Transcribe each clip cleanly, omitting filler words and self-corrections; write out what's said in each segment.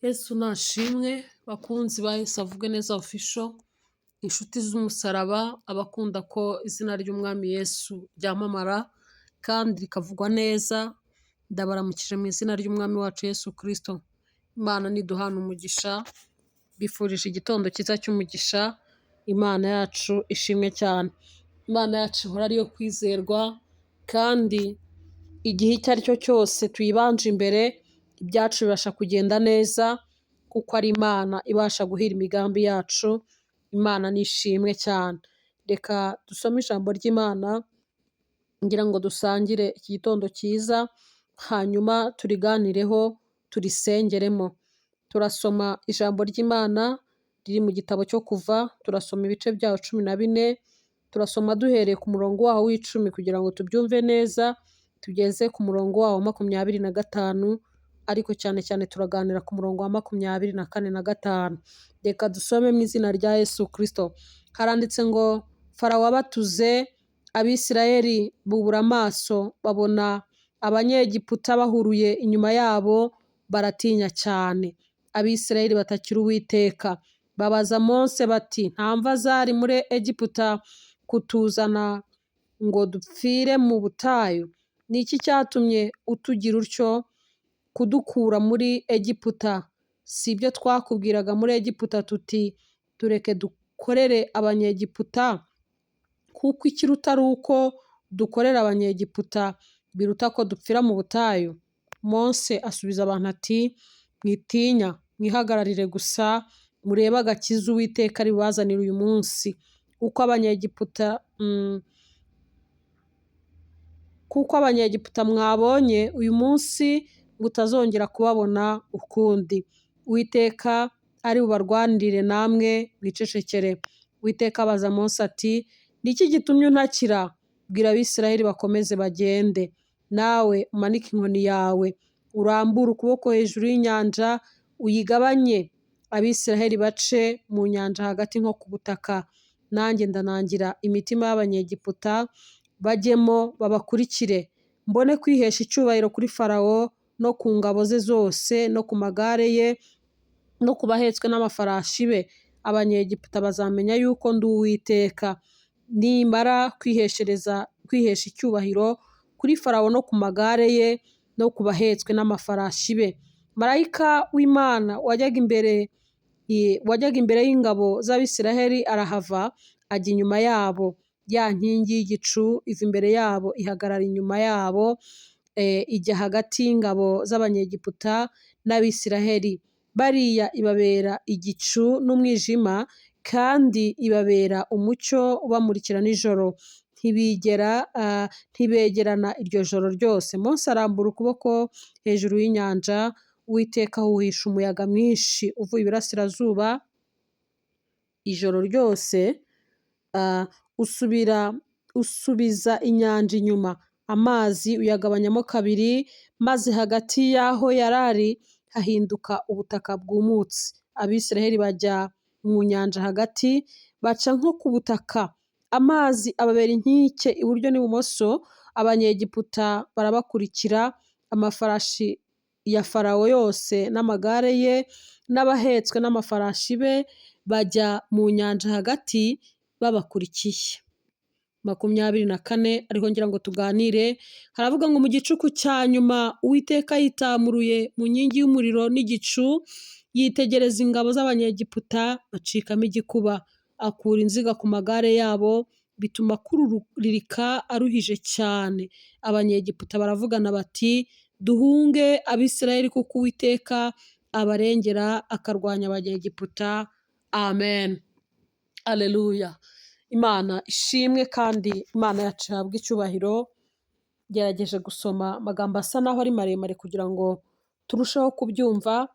Yesu nashimwe, bakunzi ba Yesu avuge neza official, inshuti z'umusaraba, abakunda ko izina ry'umwami Yesu ryamamara kandi rikavugwa neza, ndabaramukije mu izina ry'umwami wacu Yesu Kristo. Imana niduhana umugisha, bifurije igitondo cyiza cy'umugisha, Imana yacu ishimwe cyane. Imana yacu ihora ariyo kwizerwa kandi igihe icyo ari cyo cyose tuyibanje imbere, ibyacu bibasha kugenda neza kuko ari Imana ibasha guhira imigambi yacu. Imana nishimwe cyane. Reka dusome ijambo ry'Imana ngira ngo dusangire iki gitondo cyiza, hanyuma turiganireho, turisengeremo. Turasoma ijambo ry'Imana riri mu gitabo cyo Kuva, turasoma ibice byaho 14, turasoma duhereye ku murongo waho w'10 kugira ngo tubyumve neza, tugeze ku murongo waho 25, ariko cyane cyane turaganira ku murongo wa 24 na 5. Reka dusome mu izina rya Yesu Kristo. Haranditse ngo Farawo abatuze, Abisirayeli bubura amaso, babona Abanyegiputa bahuruye inyuma yabo, baratinya cyane. Abisirayeli batakira Uwiteka, babaza Mose bati, nta mva zari muri Egiputa kutuzana ngo dupfire mu butayu? Ni iki cyatumye utugira utyo kudukura muri Egiputa? Si ibyo twakubwiraga muri Egiputa tuti, tureke dukorere Abanyegiputa, kuko ikiruta ari uko dukorera Abanyegiputa biruta ko dupfira mu butayu? Mose asubiza abantu ati, mwitinya, mwihagararire gusa, murebe agakiza Uwiteka ari bubazanire uyu munsi, kuko Abanyegiputa mwabonye uyu munsi mutazongera kubabona ukundi. Uwiteka ari bubarwanirire, namwe mwicecekere. Uwiteka abaza Mose ati, ni iki gitumye untakira? Bwira Abisirayeli bakomeze bagende. Nawe umanike inkoni yawe, urambure ukuboko hejuru y'inyanja, uyigabanye, Abisirayeli bace mu nyanja hagati nko ku butaka. Nanjye ndanangira imitima y'Abanyegiputa, bajyemo babakurikire, mbone kwihesha icyubahiro kuri Farawo no ku ngabo ze zose no ku magare ye no ku bahetswe n'amafarashi be. Abanyegiputa bazamenya yuko ndi Uwiteka, nimara kwihesha icyubahiro kuri Farawo no ku magare ye no ku bahetswe n'amafarashi be. Marayika w'Imana wajyaga imbere y'ingabo z'Abisirayeli arahava, ajya inyuma yabo. Ya nkingi y'igicu iva imbere yabo ihagarara inyuma yabo, ijya hagati y'ingabo z'Abanyegiputa n'Abisirayeli. Bariya ibabera igicu n'umwijima, kandi ibabera umucyo ubamurikira nijoro. Ntibegerana iryo joro ryose. Mose arambura ukuboko hejuru y'inyanja, Uwiteka ahuhisha umuyaga mwinshi uvuye iburasirazuba ijoro ryose, usubiza inyanja inyuma, amazi uyagabanyamo kabiri, maze hagati y'aho yarari hahinduka ubutaka bwumutse. Abisirayeli bajya mu nyanja hagati, baca nko ku butaka, amazi ababera inkike iburyo n'ibumoso. Abanyegiputa barabakurikira, amafarashi ya Farawo yose n'amagare ye n'abahetswe n'amafarashi be bajya mu nyanja hagati babakurikiye. 24 ariho ngira ngo tuganire. Haravuga ngo mu gicuku cya nyuma Uwiteka yitamuruye mu nkingi y'umuriro n'igicu, yitegereza ingabo z'Abanyegiputa, bacikamo igikuba, akura inziga ku magare yabo, bituma akururirika aruhije cyane. Abanyegiputa baravugana bati, duhunge Abisirayeli kuko Uwiteka abarengera akarwanya Abanyegiputa. Amen. Aleluya. Imana ishimwe kandi Imana yacu ihabwe icyubahiro. Gerageje gusoma amagambo asa naho ari maremare kugira ngo turusheho kubyumva.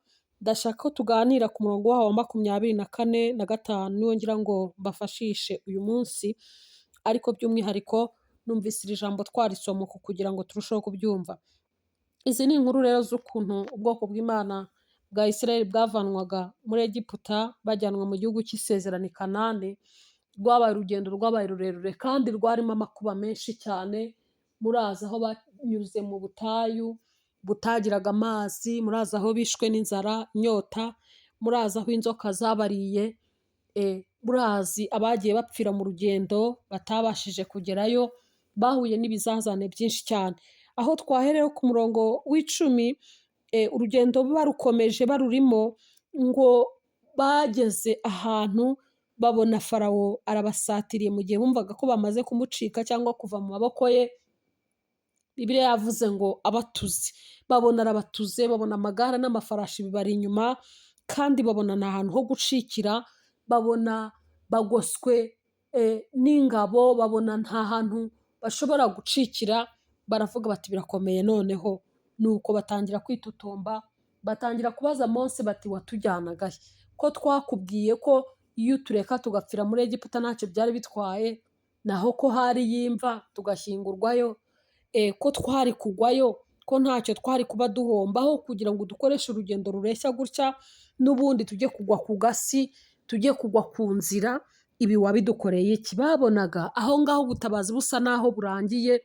Ndashaka ko tuganira ku murongo waho wa 24 na 5, niwo ngira ngo mbafashishe uyu munsi, ariko by'umwihariko numvise iri jambo twarisoma kugira ngo turusheho kubyumva. Izi ni inkuru rero z'ukuntu ubwoko bw'Imana bwa Isirayeli bwavanwaga muri Egiputa bajyanwa mu gihugu cy'isezerano i Kanani. Rwabaye urugendo rwabaye rurerure kandi rwarimo amakuba menshi cyane. Murazi aho banyuze mu butayu, butagiraga amazi, murazi aho bishwe n'inzara, inyota, murazi aho inzoka zabariye, murazi abagiye bapfira mu rugendo batabashije kugerayo, bahuye n'ibizazane byinshi cyane. Aho twaherewe ku murongo w'icumi, urugendo barukomeje barurimo, ngo bageze ahantu babona Farawo arabasatiriye mu gihe bumvaga ko bamaze kumucika cyangwa kuva mu maboko ye. Bibiliya yavuze ngo abatuze, babona arabatuze, babona amagare n'amafarashi bibari inyuma, kandi babona nta hantu ho gucikira, babona bagoswe n'ingabo, babona nta hantu bashobora gucikira, baravuga bati birakomeye noneho. Nuko batangira kwitotomba, batangira kubaza Mose bati watujyanaga he? Ko twakubwiye ko iyo utureka tugapfira muri Egiputa ntacyo byari bitwaye, naho ko hari y'imva tugashyingurwayo, ko twari kugwayo, ko ntacyo twari kuba duhombaho kugira ngo dukoreshe urugendo rureshya gutya, n'ubundi tujye kugwa ku gasi, tujye kugwa ku nzira, ibi wabidukoreye iki? Babonaga aho ngaho ubutabazi busa naho burangiye,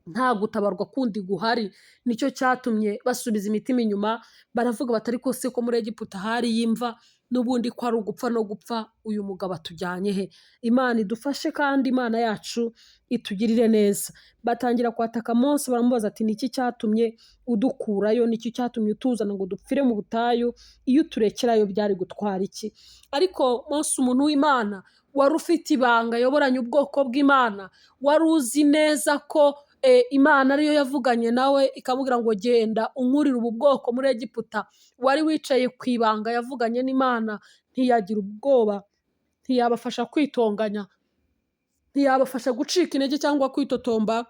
nta gutabarwa kundi guhari. Nicyo cyatumye basubiza imitima inyuma, baravuga bati ariko se ko muri Egiputa hari y'imva, n'ubundi ko ari ugupfa no gupfa, uyu mugabo atujyanye he? Imana idufashe kandi Imana yacu itugirire neza. Batangira kwataka Mose, baramubaza ati niki cyatumye udukurayo, niki cyatumye utuzana ngo dupfire mu butayu, iyo uturekerayo byari gutwara iki? Ariko Mose, umuntu w'Imana, wari ufite ibanga, yoboranye ubwoko bw'Imana, wari uzi neza ko Imana ariyo yavuganye nawe ikamubwira ngo genda unkurire ubu bwoko muri Egiputa, wari wicaye ku ibanga yavuganye n'Imana, ntiyagira ubwoba, ntiyabafasha kwitonganya, ntiyabafasha gucika intege cyangwa kwitotomba,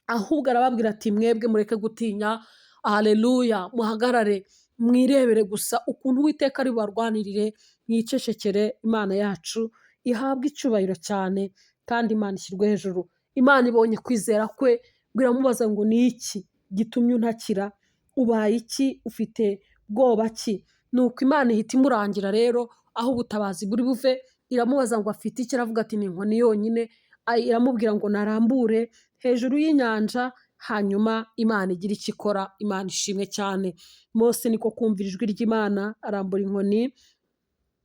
ahubwo arababwira ati mwebwe mureke gutinya, haleluya, muhagarare mwirebere gusa ukuntu Uwiteka ari bubarwanirire, mwicecekere. Imana yacu ihabwe icyubahiro cyane, kandi Imana ishyirwe hejuru. Imana ibonye kwizera kwe, biramubaza ngo ni iki gitumye untakira? Ubaye iki? Ufite bwoba ki? Nuko Imana ihita imurangira rero aho ubutabazi buri buve, iramubaza ngo afite iki? Aravuga ati ni inkoni yonyine. Iramubwira ngo narambure hejuru y'inyanja, hanyuma Imana igira icyo ikora. Imana ishimwe cyane. Mose niko kumvira ijwi ry'Imana, arambura inkoni,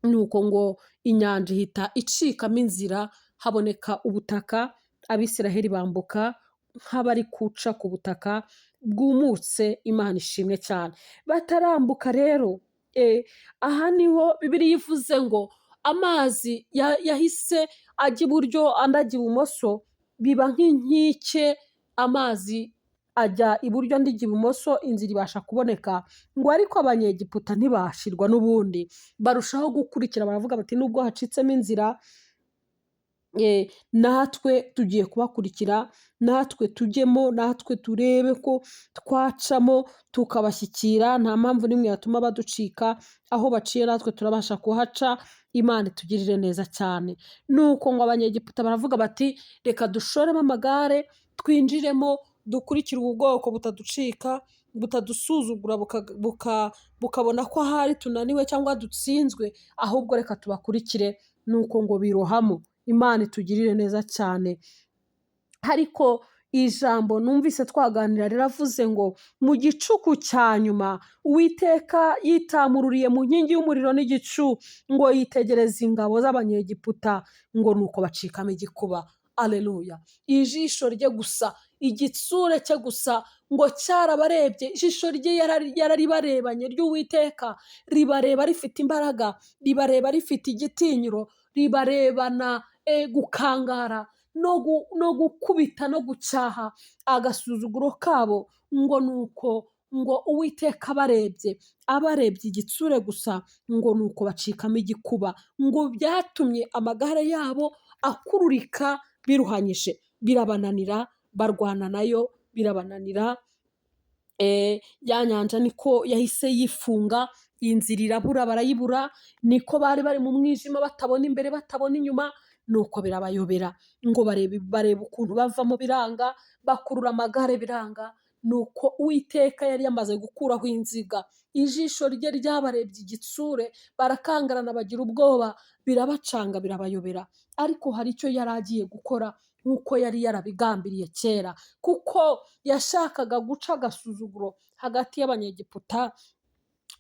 nuko ngo inyanja ihita icikamo inzira, haboneka ubutaka, Abisiraheli bambuka nk'abari kuca ku butaka bwumutse. Imana ishimwe cyane. Batarambuka rero, aha niho Bibiliya ivuze ngo amazi yahise ajya iburyo andi ajya ibumoso, biba nk'inkike, amazi ajya iburyo andi ajya ibumoso, inzira ibasha kuboneka. Ngo ariko Abanyegiputa ntibashirwa n'ubundi, barushaho gukurikira, baravuga bati nubwo hacitsemo inzira, natwe tugiye kubakurikira, natwe tujyemo, natwe turebe ko twacamo tukabashyikira, nta mpamvu n'imwe yatuma baducika, aho baciye natwe turabasha kuhaca. Imana itugirire neza cyane. Nuko ngo Abanyegiputa baravuga bati reka dushoremo amagare, twinjiremo, dukurikire ubu bwoko butaducika, butadusuzugura, bukabona ko ahari tunaniwe cyangwa dutsinzwe, ahubwo reka tubakurikire. Nuko ngo birohamo. Imana itugirire neza cyane. Ariko ijambo numvise twaganira riravuze ngo mu gicuku cya nyuma Uwiteka yitamururiye mu nkingi y'umuriro n'igicu, ngo yitegereze ingabo z'Abanyegiputa, ngo nuko bacikamo igikuba. Aleluya. Ijisho rye gusa, igitsure cye gusa ngo cyarabarebye, ijisho rye yararibarebanye ry'Uwiteka, ribareba rifite imbaraga, ribareba rifite igitinyiro, ribarebana gukangara no gukubita no gucyaha agasuzuguro kabo. Ngo nuko ngo Uwiteka abarebye igitsure gusa, ngo nuko bacikamo igikuba. Ngo byatumye amagare yabo akururika biruhanyije, birabananira, barwana nayo birabananira. Ya nyanja niko yahise yifunga, inzira irabura, barayibura. Niko bari bari mu mwijima, batabona imbere batabona inyuma, nuko birabayobera. Ngo bareba ukuntu bavamo biranga, bakurura amagare biranga. Nuko Uwiteka yari yamaze gukuraho inziga, ijisho rye ryabarebye igitsure, barakangarana bagira ubwoba, birabacanga birabayobera. Ariko hari icyo yari agiye gukora nk'uko yari yarabigambiriye kera, kuko yashakaga guca agasuzuguro hagati y'Abanyegiputa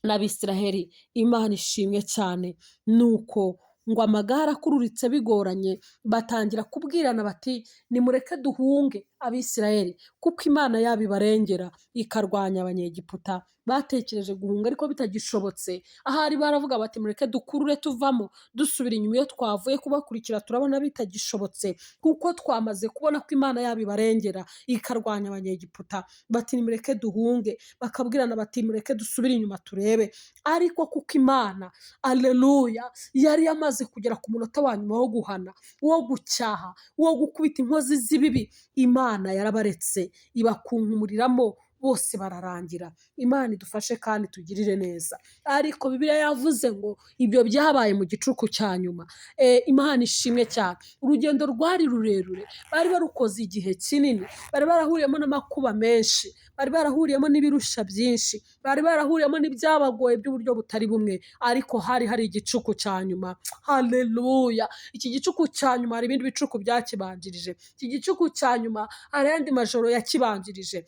n'Abisiraheli. Imana ishimwe cyane. Nuko ngo amagare akururitse bigoranye, batangira kubwirana bati nimureke duhunge Abisiraheli, kuko Imana yabo ibarengera ikarwanya Abanyegiputa. Batekereje guhunga ariko bitagishobotse, ahari baravuga bati mureke dukurure tuvamo dusubira inyuma, iyo twavuye kubakurikira turabona bitagishobotse, kuko twamaze kubona ko Imana yabo ibarengera ikarwanya Abanyegiputa. Bati nimureke duhunge, bakabwirana bati mureke dusubire inyuma turebe. Ariko kuko Imana, aleluya, yari yamaze kugera ku munota wa nyuma wo guhana, wo gucyaha, wo gukubita inkozi z'ibibi, Imana yarabaretse ibakunkumuriramo, bose bararangira. Imana idufashe kandi tugirire neza. Ariko Bibiliya yavuze ngo ibyo byabaye mu gicuku cya nyuma. Imana ishimwe cyane. Urugendo rwari rurerure, bari barukoze igihe kinini, bari barahuriyemo n'amakuba menshi, bari barahuriyemo n'ibirusha byinshi, bari barahuriyemo n'ibyabagoye by'uburyo butari bumwe, ariko hari igicuku cya nyuma. Haleluya! Iki gicuku cya nyuma hari ibindi bicuku byakibanjirije. Iki gicuku cya nyuma hari ayandi majoro yakibanjirije,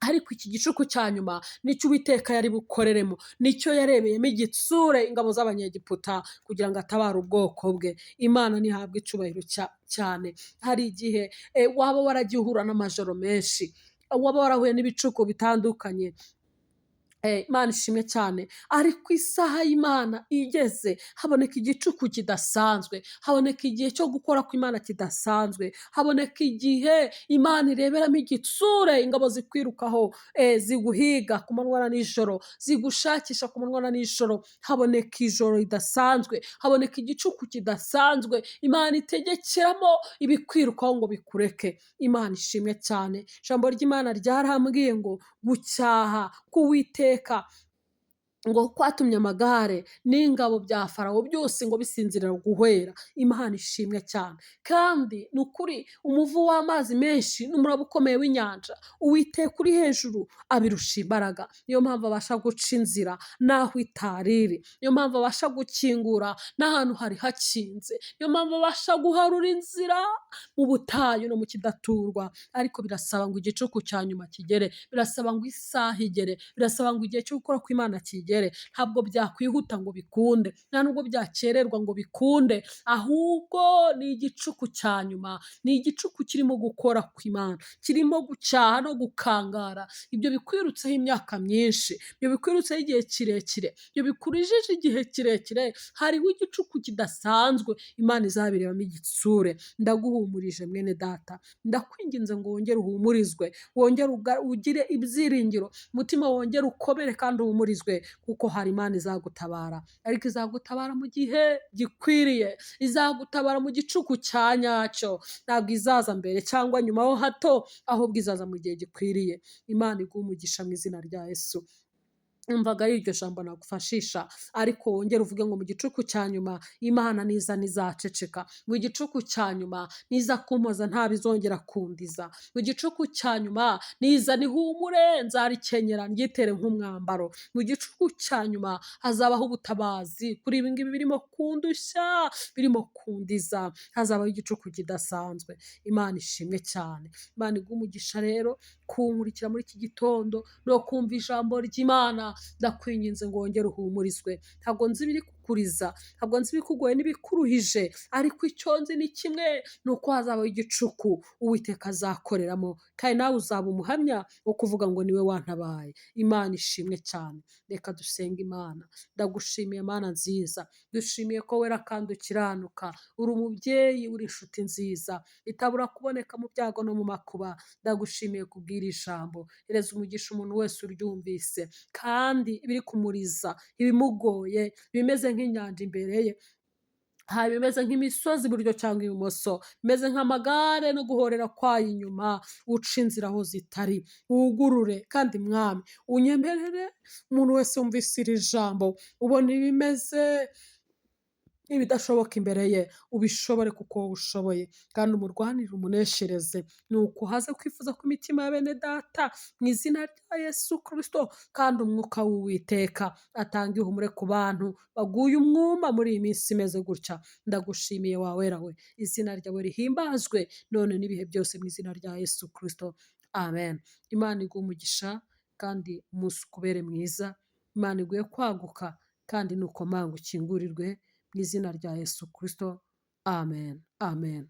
ariko iki gicuku cya nyuma nicyo Uwiteka yari bukoreremo, nicyo yarebeyemo igitsure ingabo z'Abanyegiputa kugira ngo atabare ubwoko bwe. Imana ntihabwe icyubahiro cyane. Hari igihe waba waragiye uhura n'amajoro menshi, waba warahuye n'ibicuku bitandukanye, Imana ishimwe cyane, ariko isaha y'Imana igeze haboneka igicuku kidasanzwe, haboneka igihe cyo gukora kw'Imana kidasanzwe, haboneka igihe Imana ireberamo igitsure ingabo zikwirukaho, ziguhiga ku manywa na nijoro, zigushakisha ku manywa na nijoro. Haboneka ijoro ridasanzwe, haboneka igicuku kidasanzwe, Imana itegekeramo ibikwirukaho ngo bikureke. Imana ishimwe cyane. Ijambo ry'Imana ryarambwiye ngo gucyaha k'Uwiteka ngo kwatumye amagare n'ingabo bya Farawo byose ngo bisinzirira guhwera. Imana ishimwe cyane. Kandi ni ukuri, umuvu w'amazi menshi n'umuraba ukomeye w'inyanja, Uwiteka uri hejuru abirusha imbaraga. Niyo mpamvu abasha guca inzira n'aho itariri, niyo mpamvu abasha gukingura n'ahantu hari hakinze, niyo mpamvu abasha guharura inzira mu butayu no mu kidaturwa. Ariko birasaba ngo igicuku cya nyuma kigere, birasaba ngo isaha igere, birasaba ngo igihe cyo gukora kw'Imana kigere. Ntabwo byakwihuta ngo bikunde, nta nubwo byakererwa ngo bikunde, ahubwo ni igicuku cya nyuma, ni igicuku kirimo gukora kw'Imana, kirimo gucyaha no gukangara ibyo bikwirutseho imyaka myinshi, ibyo bikwirutseho igihe kirekire, ibyo bikurijije igihe kirekire. Hariho igicuku kidasanzwe Imana izabirebamo igitsure. Ndaguhumurije mwene data, ndakwinginze ngo wongere uhumurizwe, wongere ugire ibyiringiro, umutima wongere ukomere kandi uhumurizwe, kuko hari Imana izagutabara. Ariko izagutabara mu gihe gikwiriye, izagutabara mu gicuku cya nyacyo. Ntabwo izaza mbere cyangwa nyuma ho hato, ahubwo izaza mu gihe gikwiriye. Imana iguhe umugisha mu izina rya Yesu. Umvaga ari iryo jambo nagufashisha, ariko wongere uvuge ngo mu gicuku cya nyuma Imana niza ntizaceceka, mu gicuku cya nyuma niza kumpoza nta bizongera kundiza, mu gicuku cya nyuma niza nihumure nzarikenyera ngitere nk'umwambaro, mu gicuku cya nyuma hazabaho ubutabazi kuri ibi ngibi birimo kundushya, birimo kundiza, hazabaho igicuku kidasanzwe. Imana ishimwe cyane. Imana iguhe umugisha rero kunkurikira muri iki gitondo no kumva ijambo ry'Imana. Ndakwinginze ngo wongere uhumurizwe. Ntabwo nzi ibiri kukuriza, ntabwo nzi ibikugoye n'ibikuruhije, ariko icyo nzi ni kimwe, ni uko hazabaho igicuku Uwiteka azakoreramo, kandi nawe uzaba umuhamya wo kuvuga ngo niwe wantabaye. Imana ishimwe cyane. Reka dusenge Imana. Ndagushimiye Mana nziza, dushimiye ko wera kandi ukiranuka, uri umubyeyi, uri inshuti nziza itabura kuboneka mu byago no mu makuba. Ndagushimiye kubwira ijambo, hereza umugisha umuntu wese uryumvise, kandi ibiri kumuriza, ibimugoye, bimeze nk'inyanja imbere ye, haba bimeze nk'imisozi iburyo cyangwa ibumoso, bimeze nk'amagare no guhorera kwayo inyuma, uca inzira aho zitari, wugurure. Kandi Mwami unyemerere umuntu wese wumvise iri jambo, ubona ibimeze ibidashoboka imbere ye ubishobore kuko wowe ushoboye, kandi umurwanire umuneshereze. Ni uko haze kwifuza ku mitima ya bene data mu izina rya Yesu Kristo, kandi umwuka w'Uwiteka atanga ihumure ku bantu baguye umwuma muri iyi minsi imeze gutya. Ndagushimiye wa wera we, izina ryawe rihimbazwe none n'ibihe byose mu izina rya Yesu Kristo, amen. Imana iguhe umugisha kandi umunsi ukubere mwiza, Imana iguhe kwaguka kandi nukomanga ukingurirwe mu izina rya Yesu Kristo, amen, amen.